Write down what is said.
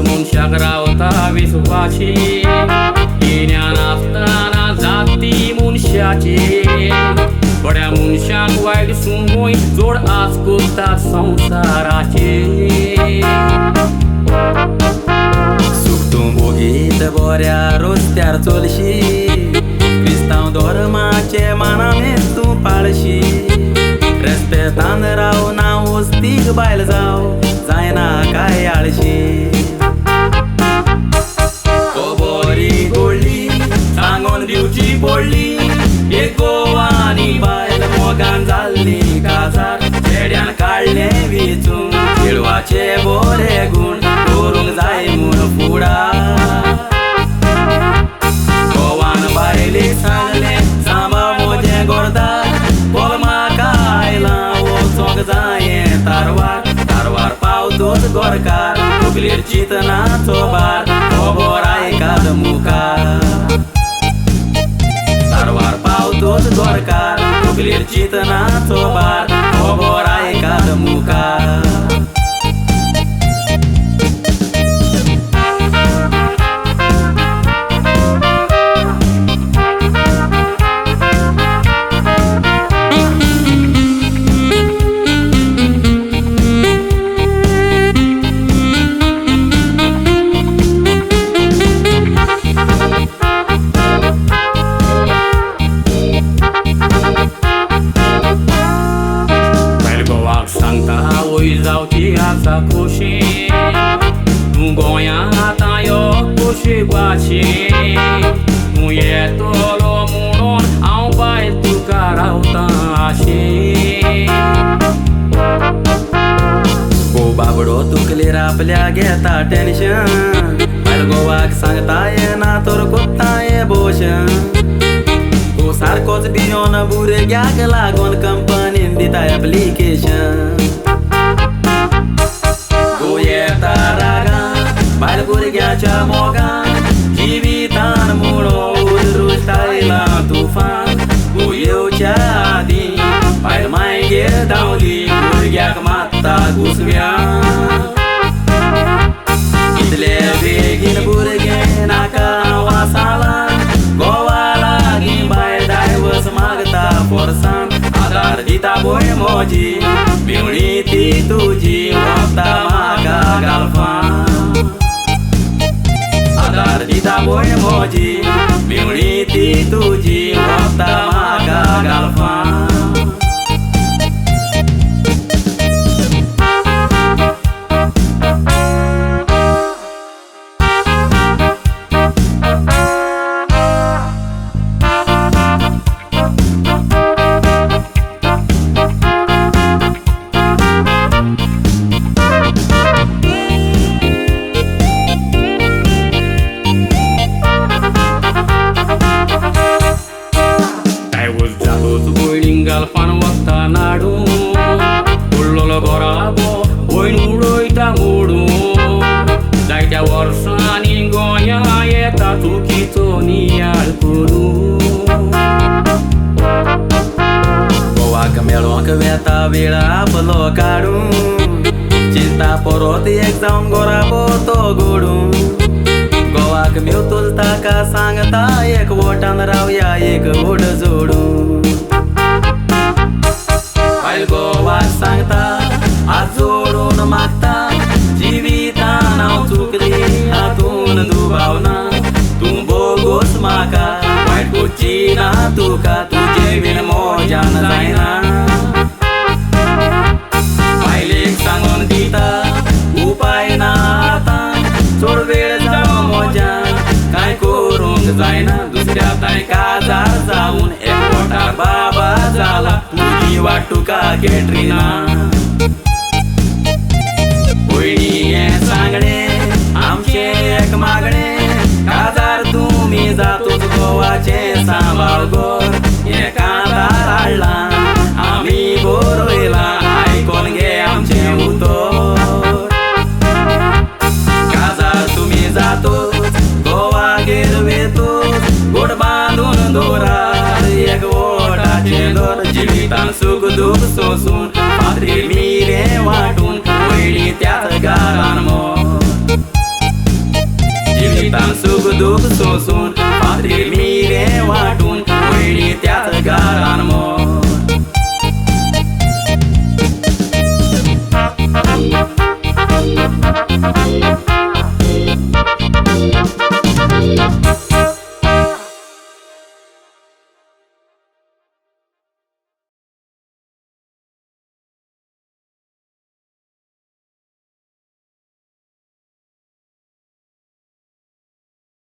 मुनशाक रावता विसवाची ज्ञान असताना जाती मुनशाची बड्या मुनशाक वाईट सुंगोय जोड आसकोतात संसाराचे सुख तूं भोगीत बऱ्या रस्त्यार चलशी क्रिस्तांव धर्माचे मानामेच तूं पाळशी रेस्पेतान राव ना वस्तीक बायल जाव जायना काय आळशी बरी गोडली सांगून दिवची पडली एक गोवानी बायल मोगान जाल्ली काजार चेड्यान काडले विचून खेळवाचे बरे गुण करूंक जाय म्हूण फुडार गोवान बायलेक सांगले सांबाळ म्हजें गोरदार बोल म्हाका आयला वचोंक जायें तारवार तारवार पावतोच गोरकार तकलेर चिंतनाचो भार खबर आयकात मुखार तारवार पावतोच गोरकार तकलेर चिंतनाचो भार खबर आयकात मुखार जावची आसा खोशी तूं गोंयांत आतां यो खोशी वाची तूं येतलो म्हणून हांव बायल तुका रावतां आशी गो बाबडो तुकलेर आपल्या घेता टेन्शन बायल गोवाक सांगता येना तर कोत्ता ये भोशन तूं सारकोच भियोन भुरग्याक लागून कंपनीन दिता एप्लिकेशन बायल भुरग्याच्या मोगान जिवितान मुळो उदरूच आयला तुफान तूं येवच्या आदीं बायल मायगेर धांवली भुरग्याक मात्ता घुसव्यान इतले बेगीन भुरगें नाका वासालान गोवा लागीं बायल डायवर्स मागता फोर्सान आदार दिता पळय म्हजी मेवणी ती तुजी वखदा म्हाका गालफान आदार दिता पळय म्हजी मेवणी ती तुजी वखदा म्हाका गालफान गालफान वखदा नाडू उरलोलो घोराबो भयण उडयता मोडून जायत्या वर्सांनी गोंयां येता चुकीचो नियाळ करून गोवाक मेळोंक वेता वेळ आपलो काडून चिंता परत एक जावन घोराबो तो घोडून गोवाक मेवतोच ताका सांगता एक वोटान रावया एक वोट जोडून बायल गोवाक सांगता हात जोडून मागता जिवितान हांव चुकली हातून दुबावना तूं बोगोस म्हाका वायट कोची ना तुका तुजे बीन मोजान जायना बायलेक सांगून दिता उपाय ना आतां चड वेळ जावं मोजान कांय करूंक जायना दुसऱ्या ताय काजार जावन एकवटाक बाबा जाला तुजी वाट तुका केट्रिना पयली हें सांगणें आमचें एक मागणें काजार तुमी जातूच गोवाचें सांबाळ गोर हें कांतार हाडलां आमी बरयलां आयकोन घे आमचें उतर काजार तुमी जातूच गोवागेर वेतूच गोड बांदून दोरार एक वोटाचें दोर जिवितान सुख दूख सोसून फातरी मिरे वाटून पयली त्याच घरान मोर ताण सुख दुःख सोसून पात्री मिरे वाटून वहिनी त्याच घरान मोर. Thank you.